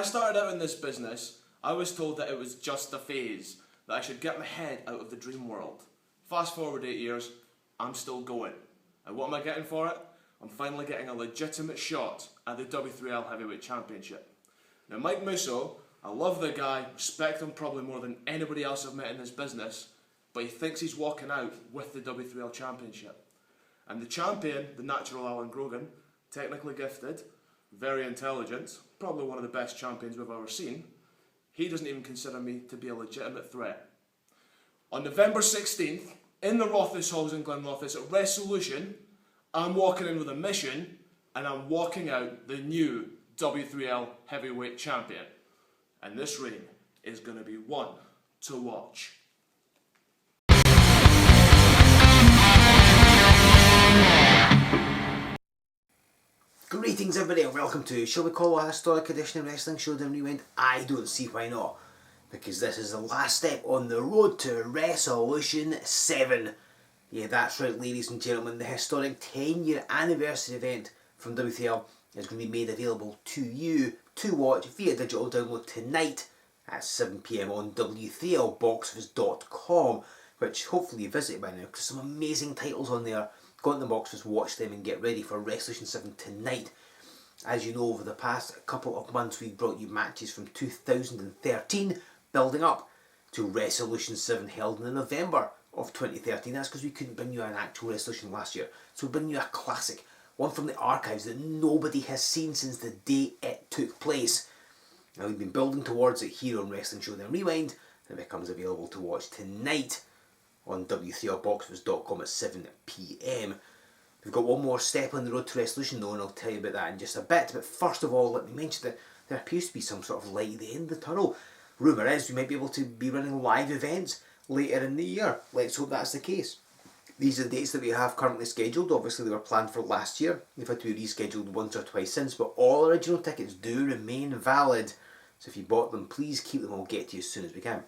I started out in this business, I was told that it was just a phase, that I should get my head out of the dream world. Fast forward 8 years, I'm still going. And what am I getting for it? I'm finally getting a legitimate shot at the W3L Heavyweight Championship. Now Mike Musso, I love the guy, respect him probably more than anybody else I've met in this business, but he thinks he's walking out with the W3L Championship. And the champion, the natural Alan Grogan, technically gifted, very intelligent, probably one of the best champions we've ever seen, he doesn't even consider me to be a legitimate threat. On November 16th, in the Rothes Halls in Glenrothes at Wrestlution, I'm walking in with a mission, and I'm walking out the new W3L Heavyweight Champion. And this reign is going to be one to watch. Greetings everybody and welcome to, shall we call it a historic edition of Wrestling Showdown Rewind? I don't see why not, because this is the last step on the road to Wrestlution VII. Yeah, that's right ladies and gentlemen, the historic 10-year anniversary event from W3L is going to be made available to you to watch via digital download tonight at 7 PM on W3L Box Office.com, which hopefully you visited by now, because some amazing titles on there. Go into the box office, watch them and get ready for Wrestlution VII tonight. As you know, over the past couple of months we've brought you matches from 2013 building up to Wrestlution VII held in November of 2013. That's because we couldn't bring you an actual Wrestlution last year. So we're bringing you a classic, one from the archives that nobody has seen since the day it took place. Now we've been building towards it here on Wrestling Showdown Rewind, and it becomes available to watch tonight on W3LBoxOffice.com at 7 PM. We've got one more step on the road to Wrestlution though, and I'll tell you about that in just a bit. But first of all, let me mention that there appears to be some sort of light at the end of the tunnel. Rumour is we might be able to be running live events later in the year. Let's hope that's the case. These are the dates that we have currently scheduled. Obviously they were planned for last year. They've had to be rescheduled once or twice since, but all original tickets do remain valid. So if you bought them, please keep them. I'll get to you as soon as we can.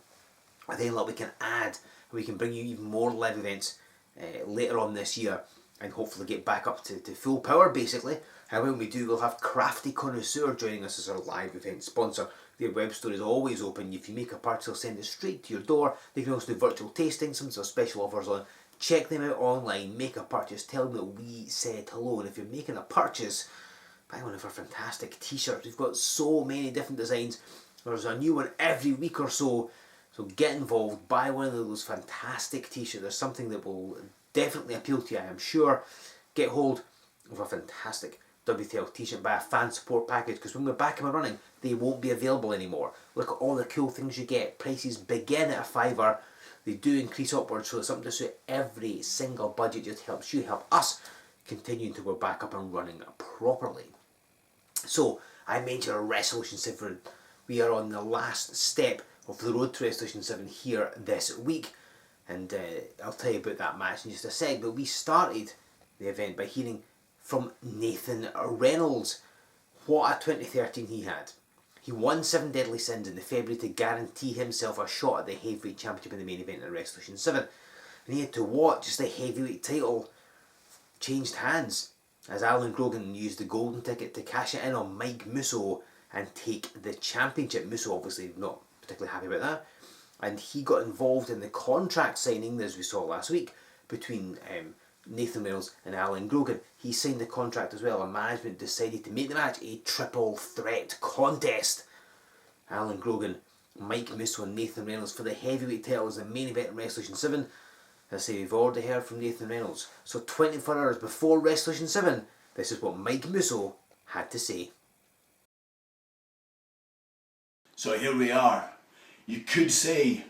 I think we can add, we can bring you even more live events later on this year and hopefully get back up to full power basically. And when we do, we'll have Crafty Connoisseur joining us as our live event sponsor. Their web store is always open. If you make a purchase, they'll send it straight to your door. They can also do virtual tastings, some sort of special offers on. Check them out online, make a purchase, tell them that we said hello. And if you're making a purchase, buy one of our fantastic t-shirts. We've got so many different designs. There's a new one every week or so. So get involved, buy one of those fantastic t-shirts. There's something that will definitely appeal to you, I am sure. Get hold of a fantastic W3L t-shirt, buy a fan support package, because when we're back and running, they won't be available anymore. Look at all the cool things you get. Prices begin at $5. They do increase upwards, so it's something to suit every single budget. Just helps you, help us continue until we're back up and running properly. So, I mentioned Wrestlution VII. We are on the last step of the road to Wrestlution VII here this week, and I'll tell you about that match in just a sec. But we started the event by hearing from Nathan Reynolds. What a 2013 he had. He won 7 Deadly Sins in the February to guarantee himself a shot at the heavyweight championship in the main event at Wrestlution VII, and he had to watch as the heavyweight title changed hands as Alan Grogan used the golden ticket to cash it in on Mike Musso and take the championship. Musso obviously not particularly happy about that, and he got involved in the contract signing, as we saw last week, between Nathan Reynolds and Alan Grogan. He signed the contract as well, and management decided to make the match a triple threat contest. Alan Grogan, Mike Musso and Nathan Reynolds for the heavyweight title as the main event in Wrestlution VII. As I say, we've already heard from Nathan Reynolds. So 24 hours before Wrestlution VII, this is what Mike Musso had to say. So here we are. You could say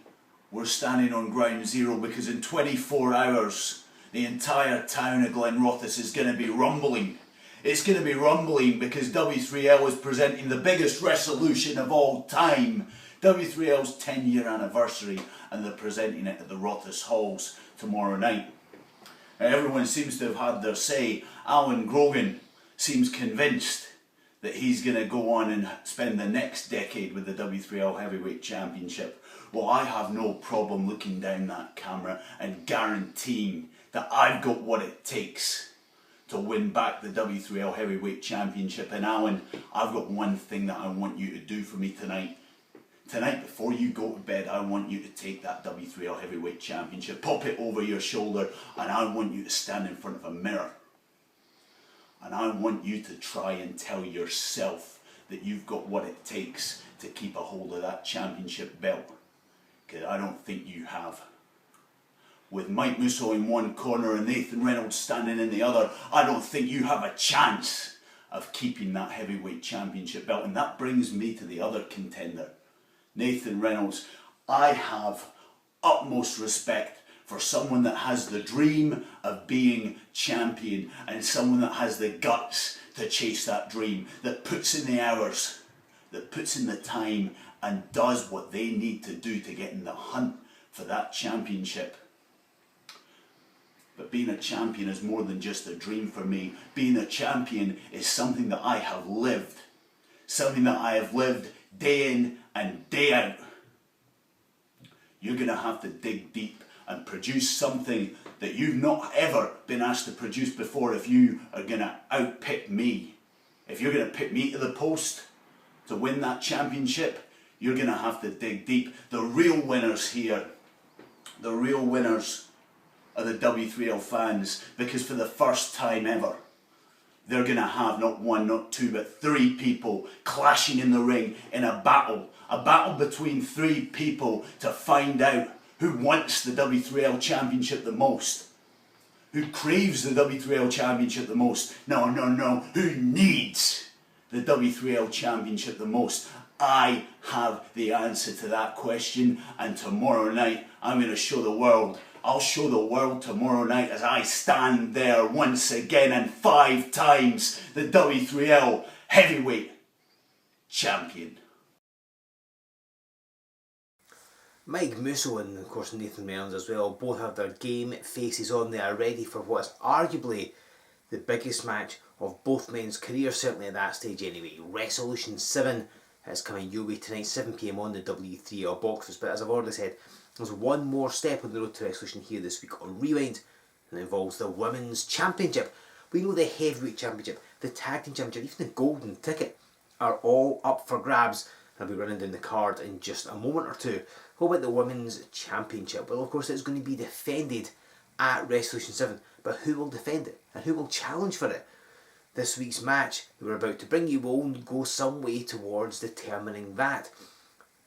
we're standing on ground zero, because in 24 hours the entire town of Glenrothes is going to be rumbling. It's going to be rumbling because W3L is presenting the biggest Wrestlution of all time. W3L's 10-year anniversary, and they're presenting it at the Rothes Halls tomorrow night. Now, everyone seems to have had their say. Alan Grogan seems convinced that he's going to go on and spend the next decade with the W3L Heavyweight Championship. Well, I have no problem looking down that camera and guaranteeing that I've got what it takes to win back the W3L Heavyweight Championship. And Alan, I've got one thing that I want you to do for me tonight. Tonight, before you go to bed, I want you to take that W3L Heavyweight Championship, pop it over your shoulder, and I want you to stand in front of a mirror. And I want you to try and tell yourself that you've got what it takes to keep a hold of that championship belt. Because I don't think you have. With Mike Musso in one corner and Nathan Reynolds standing in the other, I don't think you have a chance of keeping that heavyweight championship belt. And that brings me to the other contender, Nathan Reynolds. I have utmost respect for someone that has the dream of being champion and someone that has the guts to chase that dream, that puts in the hours, that puts in the time and does what they need to do to get in the hunt for that championship. But being a champion is more than just a dream for me. Being a champion is something that I have lived. Something that I have lived day in and day out. You're going to have to dig deep and produce something that you've not ever been asked to produce before if you are going to outpick me. If you're going to pick me to the post to win that championship, you're going to have to dig deep. The real winners here, the real winners are the W3L fans, because for the first time ever, they're going to have not one, not two, but three people clashing in the ring in a battle between three people to find out who wants the W3L Championship the most, who craves the W3L Championship the most. No, who needs the W3L Championship the most. I have the answer to that question, and tomorrow night I'm going to show the world. I'll show the world tomorrow night as I stand there once again and 5 times the W3L Heavyweight Champion. Mike Musso and of course Nathan Reynolds as well both have their game faces on. They are ready for what's arguably the biggest match of both men's careers, certainly at that stage anyway. Wrestlution VII is coming your way tonight, 7 PM on the W3L Box Office. But as I've already said, there's one more step on the road to Wrestlution here this week on Rewind, and it involves the Women's Championship. We know the Heavyweight Championship, the Tag Team Championship, even the Golden Ticket are all up for grabs. I'll be running down the card in just a moment or two. What about the Women's Championship? Well, of course, it's going to be defended at Wrestlution VII, but who will defend it and who will challenge for it? This week's match that we're about to bring you will go some way towards determining that.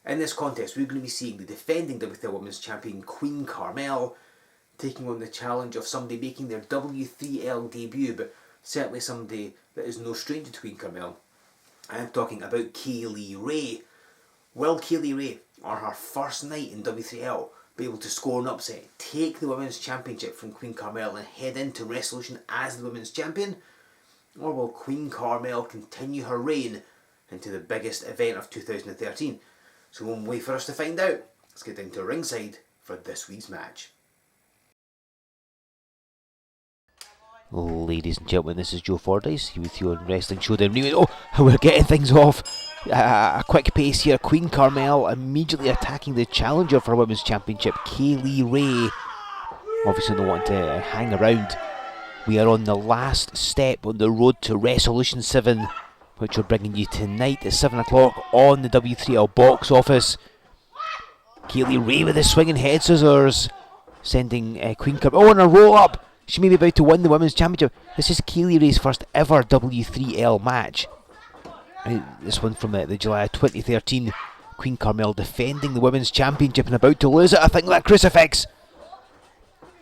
In this contest, we're going to be seeing the defending W3L Women's Champion Queen Carmel taking on the challenge of somebody making their W3L debut, but certainly somebody that is no stranger to Queen Carmel. I'm talking about Kaylee Ray. Will Kaylee Ray, on her first night in W3L, be able to score an upset, take the Women's Championship from Queen Carmel and head into Wrestlution as the Women's Champion? Or will Queen Carmel continue her reign into the biggest event of 2013? So one way for us to find out. Let's get down to ringside for this week's match. Ladies and gentlemen, this is Joe Fordyce here with you on Wrestling Showdown Rewind. Oh, we're getting things off a quick pace here. Queen Carmel immediately attacking the challenger for Women's Championship, Kaylee Ray. Obviously not wanting to hang around. We are on the last step on the road to Wrestlution VII, which we're bringing you tonight at 7 o'clock on the W3L Box Office. Kaylee Ray with the swinging head scissors, sending Queen Carmel on a roll up. She may be about to win the Women's Championship. This is Kaylee Ray's first ever W3L match. This one from the July 2013. Queen Carmel defending the Women's Championship and about to lose it. I think that crucifix.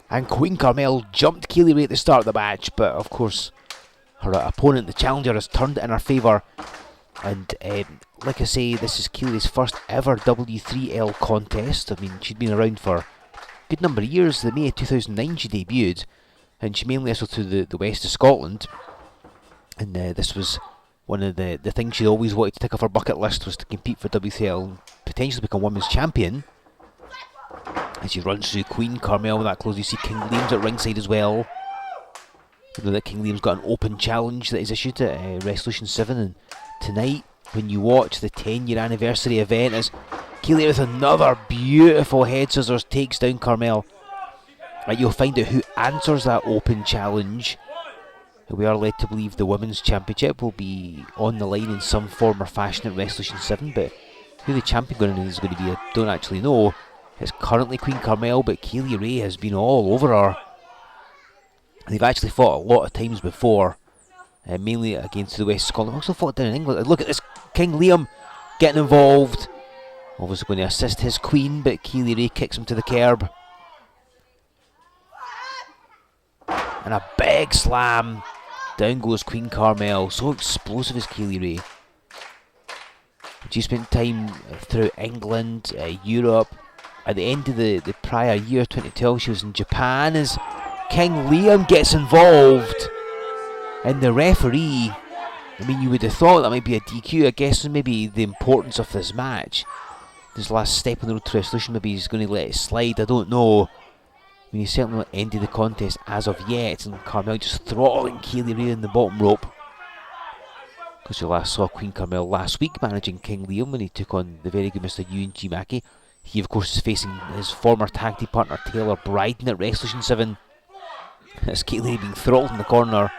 And Queen Carmel jumped Kaylee Ray at the start of the match, but of course her opponent, the challenger, has turned it in her favour. And like I say, this is Kaylee Ray's first ever W3L contest. I mean, she'd been around for a good number of years. The May of 2009 she debuted, and she mainly wrestled through the west of Scotland. And this was one of the things she always wanted to tick off her bucket list, was to compete for W3L and potentially become Women's Champion. As she runs through Queen Carmel with that close, you see King Liam's at ringside as well. You know that King Liam's got an open challenge that is issued at Wrestlution VII, and tonight, when you watch the 10-year anniversary event, as Kaylee with another beautiful head scissors takes down Carmel. Right, you'll find out who answers that open challenge We are led to believe the Women's Championship will be on the line in some form or fashion at Wrestlution VII, but who the champion is going to be, I don't actually know. It's currently Queen Carmel, but Kaylee Ray has been all over her. They've actually fought a lot of times before, mainly against the West Scotland. Also fought down in England. Look at this, King Liam getting involved. Obviously going to assist his queen, but Kaylee Ray kicks him to the curb. And a big slam. Down goes Queen Carmel. So explosive is Kaylee Ray. She spent time throughout England, Europe. At the end of the prior year, 2012, she was in Japan as King Liam gets involved. And the referee, I mean, you would have thought that might be a DQ. I guess maybe the importance of this match. This last step on the road to resolution, maybe he's going to let it slide. I don't know. I mean, he's certainly not ended the contest as of yet. And Carmel just throttling Kaylee Ray in the bottom rope. Because you last saw Queen Carmel last week managing King Liam when he took on the very good Mr. Ewan G. Mackey. He, of course, is facing his former tag team partner Taylor Bryden at Wrestlution VII. As Kaylee Ray being throttled in the corner.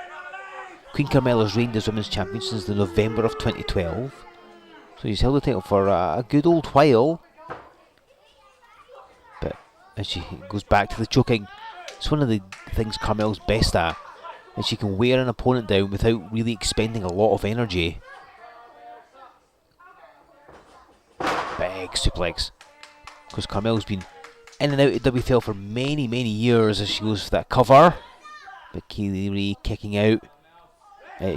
Queen Carmel has reigned as Women's Champion since the November of 2012. So he's held the title for a good old while. But as she goes back to the choking, it's one of the things Carmel's best at. And she can wear an opponent down without really expending a lot of energy. Big suplex. Because Carmel's been in and out of W3L for many years as she goes for that cover. But Kaylee Ray kicking out.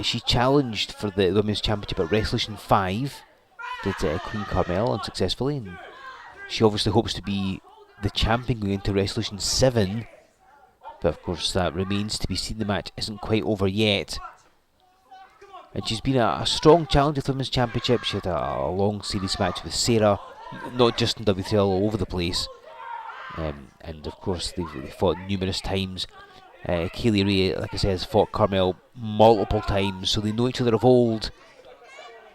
She challenged for the Women's Championship at Wrestlution VI. Did Queen Carmel unsuccessfully. And she obviously hopes to be the champion going into Wrestlution VII. But of course that remains to be seen. The match isn't quite over yet. And she's been a strong challenger for the Women's Championship. She had a long series match with Sarah. Not just in W3L, all over the place. And of course they've fought numerous times. Kaylee Ray, like I said, has fought Carmel multiple times, so they know each other of old.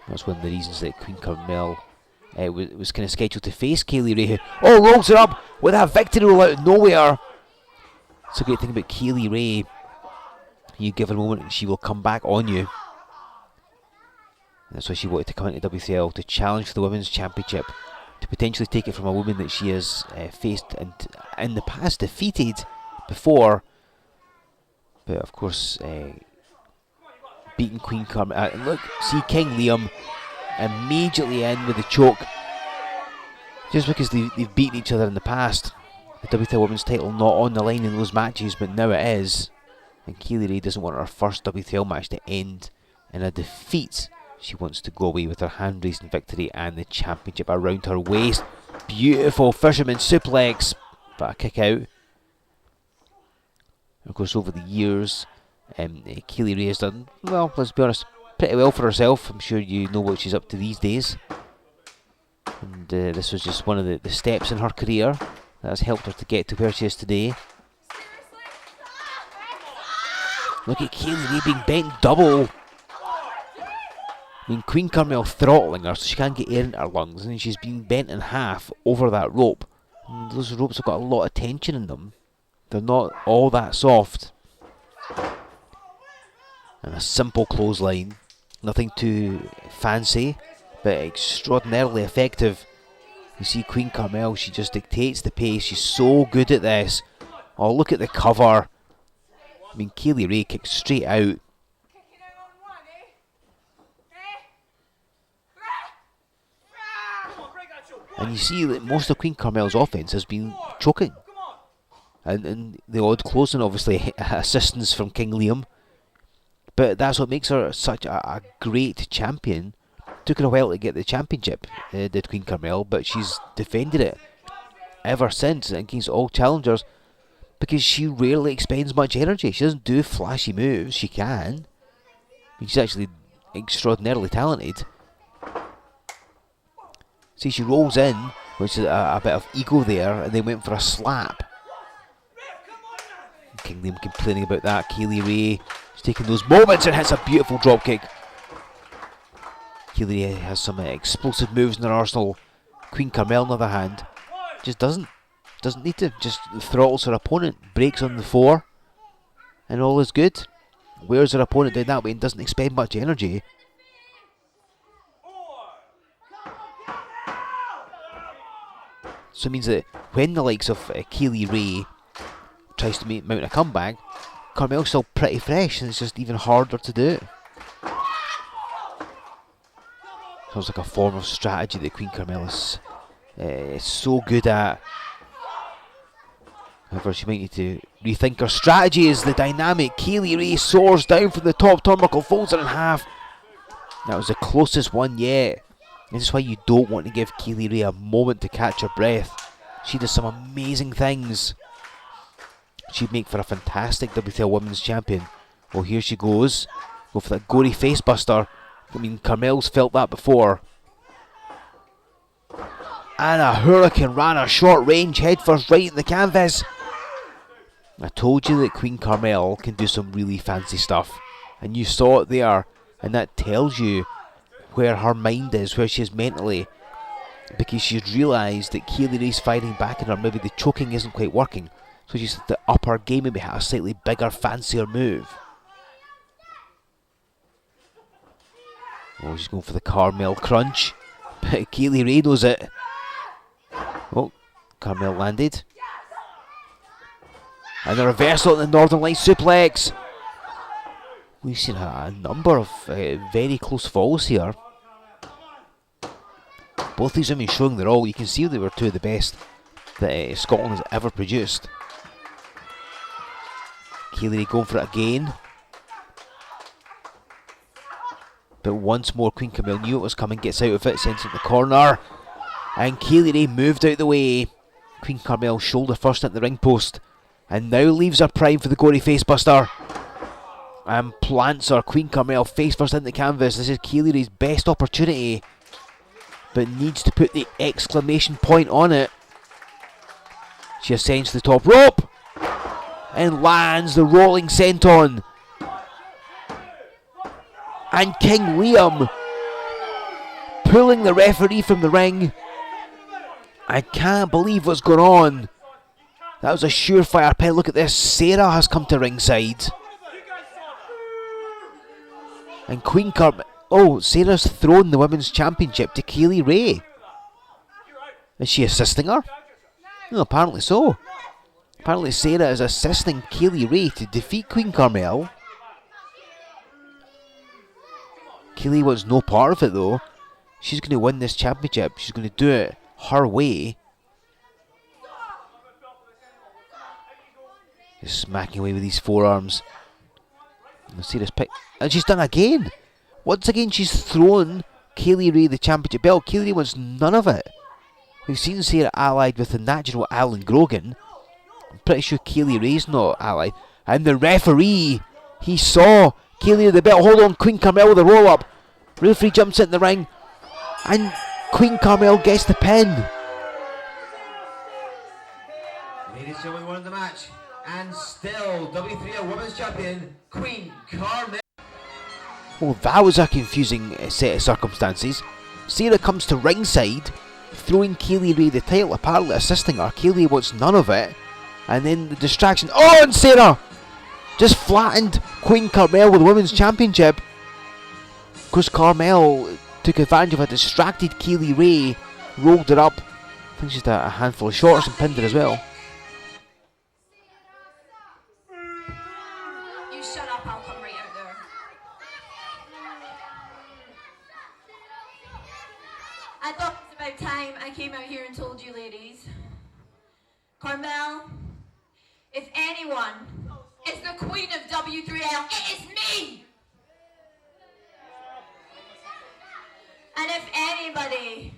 That's one of the reasons that Queen Carmel was kind of scheduled to face Kaylee Ray. Oh, rolls her up with a victory roll out of nowhere. It's a great thing about Kaylee Ray. You give her a moment and she will come back on you. That's why she wanted to come into W3L to challenge for the Women's Championship, to potentially take it from a woman that she has faced and in the past defeated before. But of course, beating Queen Carmel. Look, see King Liam immediately in with the choke. Just because they've beaten each other in the past. The WTL Women's title not on the line in those matches, but now it is. And Kaylee Ray doesn't want her first WTL match to end in a defeat. She wants to go away with her hand-raising victory and the championship around her waist. Beautiful fisherman suplex, but a kick out. Of course, over the years, Kaylee Ray has done, well, let's be honest, pretty well for herself. I'm sure you know what she's up to these days. And this was just one of the steps in her career that has helped her to get to where she is today. Look at Kaylee Ray being bent double. I mean, Queen Carmel throttling her so she can't get air into her lungs, and she's being bent in half over that rope. And those ropes have got a lot of tension in them. They're not all that soft. And a simple clothesline. Nothing too fancy, but extraordinarily effective. You see Queen Carmel, she just dictates the pace. She's so good at this. Oh, look at the cover. I mean, Kaylee Ray kicks straight out. And you see that most of Queen Carmel's offense has been choking. And the odd closing, obviously, assistance from King Liam. But that's what makes her such a great champion. Took her a while to get the championship, did Queen Carmel, but she's defended it ever since against all challengers because she rarely expends much energy. She doesn't do flashy moves. She can. I mean, she's actually extraordinarily talented. See, she rolls in, which is a bit of ego there, and they went for a slap. King Liam complaining about that. Kaylee Ray is taking those moments and hits a beautiful drop kick. Kaylee Ray has some explosive moves in her arsenal. Queen Carmel, on the other hand, just doesn't need to. Just throttles her opponent, breaks on the floor, and all is good. wears her opponent down that way and doesn't expend much energy. So it means that when the likes of Kaylee Ray tries to mount a comeback, Carmel's still pretty fresh and it's just even harder to do. Sounds like a form of strategy that Queen Carmel is so good at. However, she might need to rethink her strategy as the dynamic Kaylee Ray soars down from the top turnbuckle, folds her in half. That was the closest one yet. This is why you don't want to give Kaylee Ray a moment to catch her breath. She does some amazing things. She'd make for a fantastic W3L Women's Champion. Well, here she goes. Go for that gory facebuster. I mean, Carmel's felt that before. And a Hurricane Rana short range head first right in the canvas. I told you that Queen Carmel can do some really fancy stuff. And you saw it there. And that tells you where her mind is, where she is mentally. Because she's realised that Kaylee Ray's fighting back at her. Maybe the choking isn't quite working. So she's had to up her game, maybe have a slightly bigger, fancier move. Oh, she's going for the Carmel crunch. But Kaylee Ray knows it. Oh, Carmel landed. And the reversal in the Northern Light suplex. We've seen a number of very close falls here. Both these women showing their all. You can see they were two of the best that Scotland has ever produced. Kaylee Ray going for it again. But once more, Queen Carmel knew it was coming, gets out of it, sends it in the corner. And Kaylee Ray moved out of the way. Queen Carmel shoulder first at the ring post. And now leaves her prime for the gory facebuster. And plants her. Queen Carmel face first in the canvas. This is Kaylee Ray's best opportunity. But needs to put the exclamation point on it. She ascends to the top rope. And lands the rolling senton. And King Liam pulling the referee from the ring. I can't believe what's going on. That was a surefire pin. Look at this. Sarah has come to ringside. And Queen Carmel. Oh, Sarah's thrown the Women's Championship to Kaylee Ray. Is she assisting her? No, apparently so. Apparently Sarah is assisting Kaylee Ray to defeat Queen Carmel. Kaylee wants no part of it though. She's going to win this championship. She's going to do it her way. Just smacking away with these forearms. Sarah's pick. And she's done again. Once again she's thrown Kaylee Ray the championship belt. Kaylee Ray wants none of it. We've seen Sarah allied with the natural Alan Grogan. I'm pretty sure Kaylee Ray's not allied. And the referee, he saw Kaylee with the belt. Hold on, Queen Carmel with a roll up. Referee jumps in the ring. And Queen Carmel gets the pin. Ladies and gentlemen, we won the match. And still, W3L Women's Champion, Queen Carmel. Well, that was a confusing set of circumstances. Sarah comes to ringside, throwing Kaylee Ray the title, apparently assisting her. Kaylee wants none of it. And then the distraction. Oh, and Sarah just flattened Queen Carmel with the Women's Championship. Of course, Carmel took advantage of a distracted Kaylee Ray, rolled her up. I think she's a handful of shorts and pinned her as well. You shut up, I'll come right out there. I thought it was about time I came out here and told you ladies. Carmel, if anyone is the queen of W3L, it is me! And if anybody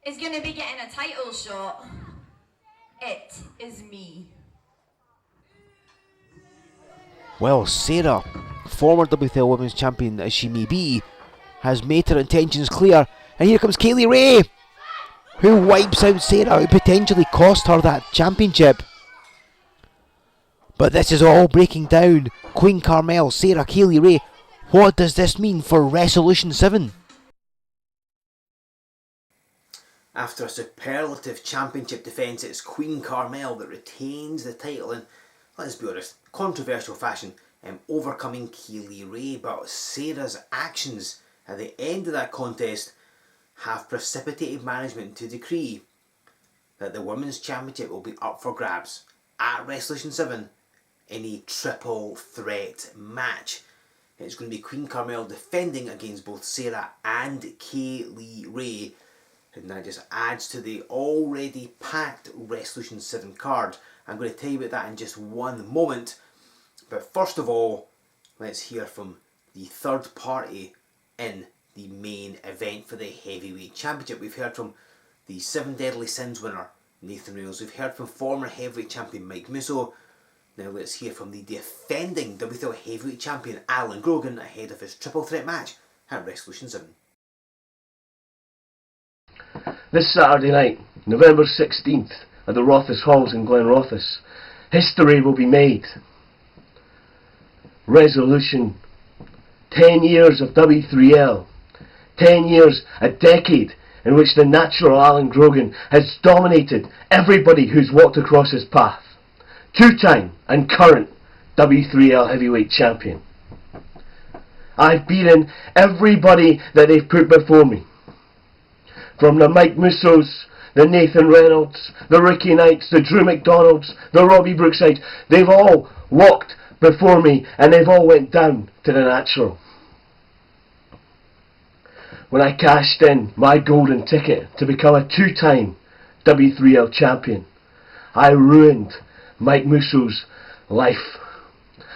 is going to be getting a title shot, it is me. Well, Sarah, former W3L Women's Champion as she may be, has made her intentions clear. And here comes Kaylee Ray, who wipes out Sarah, who potentially cost her that championship. But this is all breaking down. Queen Carmel, Sarah, Kaylee Ray. What does this mean for Wrestlution VII? After a superlative championship defence, it's Queen Carmel that retains the title in, let's be honest, controversial fashion. overcoming Kaylee Ray, but Sarah's actions at the end of that contest have precipitated management to decree that the Women's Championship will be up for grabs at Wrestlution VII in a triple threat match. It's going to be Queen Carmel defending against both Sarah and Kaylee Ray, and that just adds to the already packed Wrestlution VII card. I'm going to tell you about that in just one moment, but first of all, let's hear from the third party in the main event for the Heavyweight Championship. We've heard from the 7 Deadly Sins winner, Nathan Reynolds. We've heard from former Heavyweight Champion Mike Musso. Now let's hear from the defending W3L Heavyweight Champion Alan Grogan ahead of his triple threat match at Wrestlution VII. This Saturday night, November 16th, at the Rothes Halls in Glenrothes, history will be made. Resolution, 10 years of W3L, 10 years, a decade in which the natural Alan Grogan has dominated everybody who's walked across his path. Two-time and current W3L Heavyweight Champion. I've beaten everybody that they've put before me. From the Mike Mussos, the Nathan Reynolds, the Ricky Knights, the Drew McDonalds, the Robbie Brooksides, they've all walked before me and they've all went down to the natural. When I cashed in my golden ticket to become a two-time W3L champion, I ruined Mike Musso's life.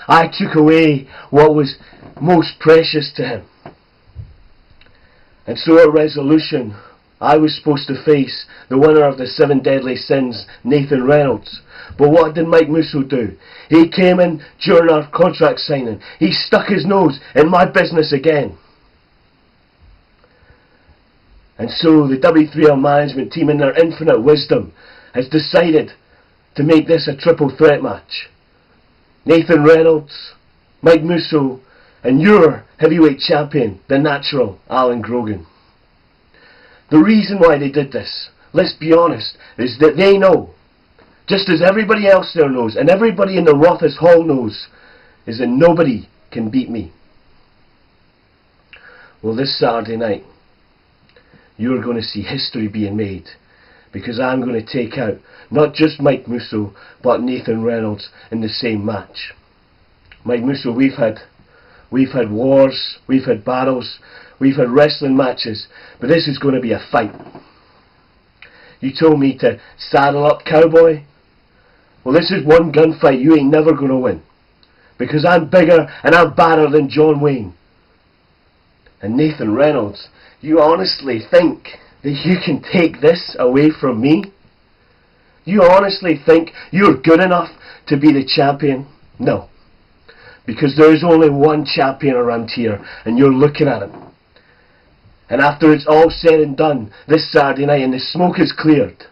I took away what was most precious to him. And so at Resolution, I was supposed to face the winner of the 7 Deadly Sins, Nathan Reynolds. But what did Mike Musso do? He came in during our contract signing. He stuck his nose in my business again. And so the W3L management team, in their infinite wisdom, has decided to make this a triple threat match. Nathan Reynolds, Mike Musso, and your heavyweight champion, the natural Alan Grogan. The reason why they did this, let's be honest, is that they know, just as everybody else there knows, and everybody in the Rothes Hall knows, is that nobody can beat me. Well, this Saturday night, you're going to see history being made, because I'm going to take out not just Mike Musso, but Nathan Reynolds in the same match. Mike Musso, we've had wars, we've had battles, we've had wrestling matches, but this is going to be a fight. You told me to saddle up, cowboy. Well, this is one gunfight you ain't never going to win, because I'm bigger and I'm badder than John Wayne. And Nathan Reynolds, you honestly think that you can take this away from me? You honestly think you're good enough to be the champion? No. Because there is only one champion around here, and you're looking at him. And after it's all said and done, this Saturday night, and the smoke is cleared,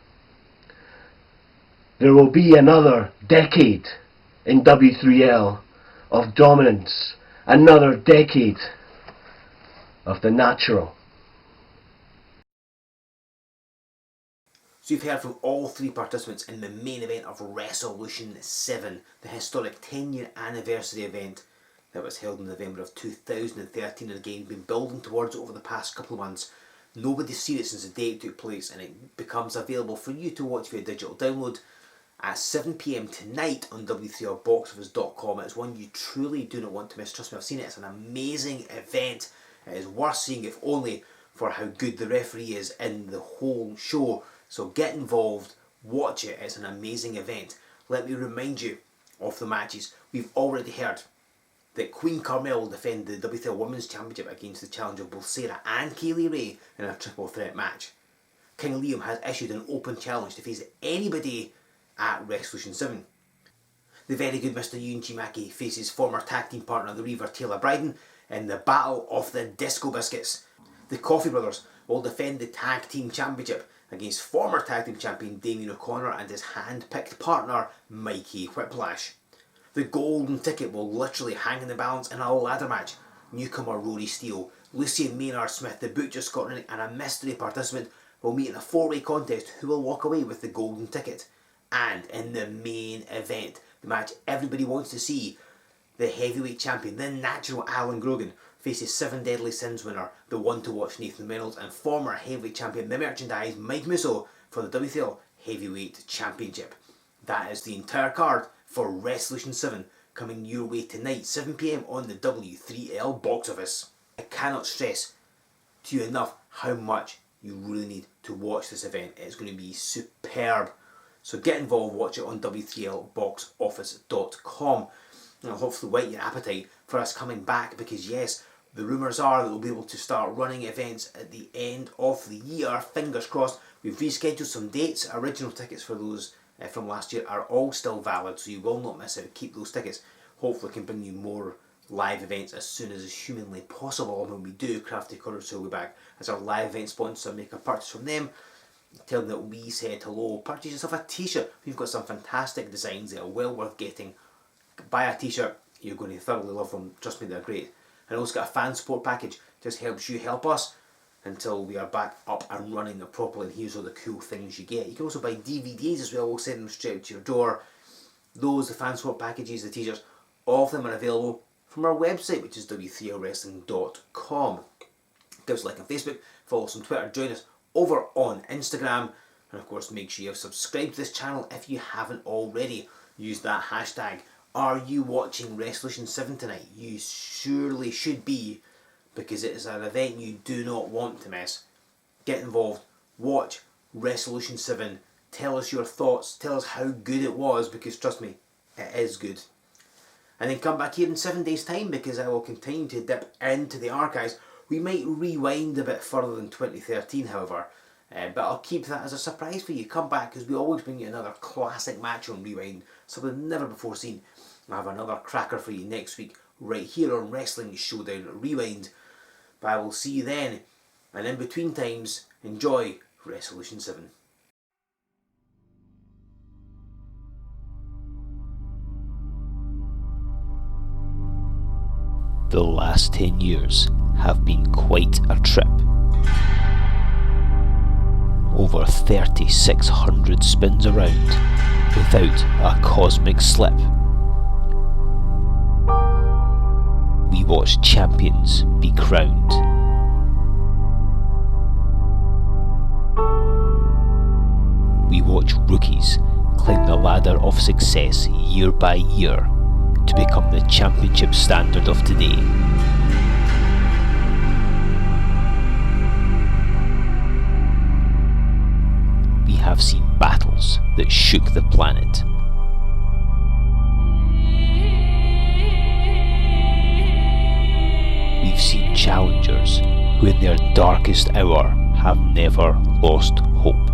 there will be another decade in W3L of dominance. Another decade of the natural. So you've heard from all three participants in the main event of Wrestlution VII, the historic 10-year anniversary event that was held in November of 2013, and again been building towards it over the past couple of months. Nobody's seen it since the day it took place, and it becomes available for you to watch via digital download at 7 PM tonight on W3LBoxOffice.com. It's one you truly do not want to miss. Trust me, I've seen it. It's an amazing event. It is worth seeing, if only for how good the referee is in the whole show. So get involved, watch it, it's an amazing event. Let me remind you of the matches. We've already heard that Queen Carmel will defend the W3L Women's Championship against the challenger of both Sarah and Kaylee Ray in a triple threat match. King Liam has issued an open challenge to face anybody at Wrestlution VII. The very good Mr. Ewan G. Mackey faces former tag team partner the Reaver Taylor Bryden in the Battle of the Disco Biscuits. The Coffee Brothers will defend the Tag Team Championship against former Tag Team Champion Damien O'Connor and his hand-picked partner Mikey Whiplash. The Golden Ticket will literally hang in the balance in a ladder match. Newcomer Rory Steele, Lucian Maynard Smith, the Butcher Scott Rennick and a mystery participant will meet in a four-way contest who will walk away with the Golden Ticket. And in the main event, the match everybody wants to see, The heavyweight champion, the natural Alan Grogan, faces 7 Deadly Sins winner, the one to watch Nathan Reynolds, and former heavyweight champion, the merchandise, Mike Musso, for the W3L Heavyweight Championship. That is the entire card for Wrestlution VII, coming your way tonight, 7 PM on the W3L Box Office. I cannot stress to you enough how much you really need to watch this event. It's going to be superb. So get involved, watch it on W3LBoxOffice.com. And I'll hopefully whet your appetite for us coming back, because yes, the rumours are that we'll be able to start running events at the end of the year. Fingers crossed. We've rescheduled some dates. Original tickets for those from last year are all still valid, so you will not miss out. Keep those tickets. Hopefully can bring you more live events as soon as is humanly possible. And when we do, Crafty Cutters will be back as our live event sponsor. Make a purchase from them, tell them that we said hello. Purchase yourself a t-shirt. We've got some fantastic designs that are well worth getting. Buy a t-shirt, you're going to thoroughly love them. Trust me, they're great. And also got a fan support package. Just helps you help us until we are back up and running properly. And here's all the cool things you get. You can also buy DVDs as well. We'll send them straight to your door. Those, the fan support packages, the t-shirts, all of them are available from our website, which is w3lwrestling.com. Give us a like on Facebook, follow us on Twitter, join us over on Instagram, and of course make sure you have subscribed to this channel if you haven't already. Use that hashtag. Are you watching Wrestlution VII tonight? You surely should be, because it is an event you do not want to miss. Get involved, watch Wrestlution VII, tell us your thoughts, tell us how good it was, because trust me, it is good. And then come back here in 7 days time, because I will continue to dip into the archives. We might rewind a bit further than 2013 however, but I'll keep that as a surprise for you. Come back, because we always bring you another classic match on Rewind, something never before seen. I'll have another cracker for you next week, right here on Wrestling Showdown Rewind. But I will see you then, and in between times, enjoy Wrestlution VII. The last 10 years have been quite a trip. Over 3,600 spins around without a cosmic slip. We watched champions be crowned. We watch rookies climb the ladder of success year by year to become the championship standard of today. We have seen battles that shook the planet. We've seen challengers who in their darkest hour have never lost hope.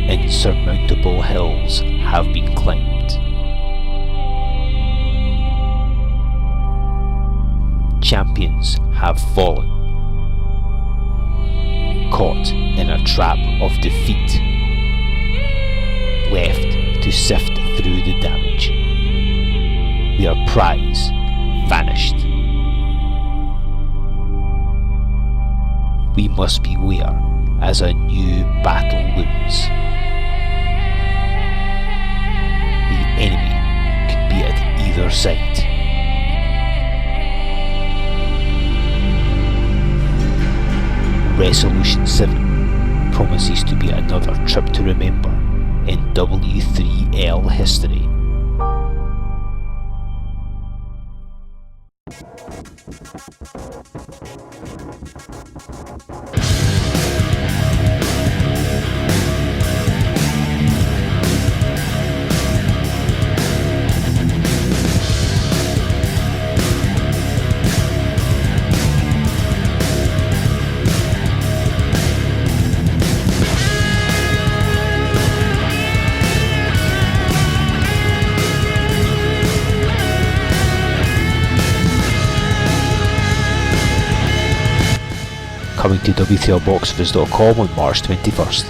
Insurmountable hills have been climbed. Champions have fallen, caught in a trap of defeat, left to sift through the damage. Their prize vanished. We must beware as a new battle looms. The enemy could be at either side. Wrestlution VII promises to be another trip to remember in W3L history. Coming to W3LBoxOffice.com on March 21st.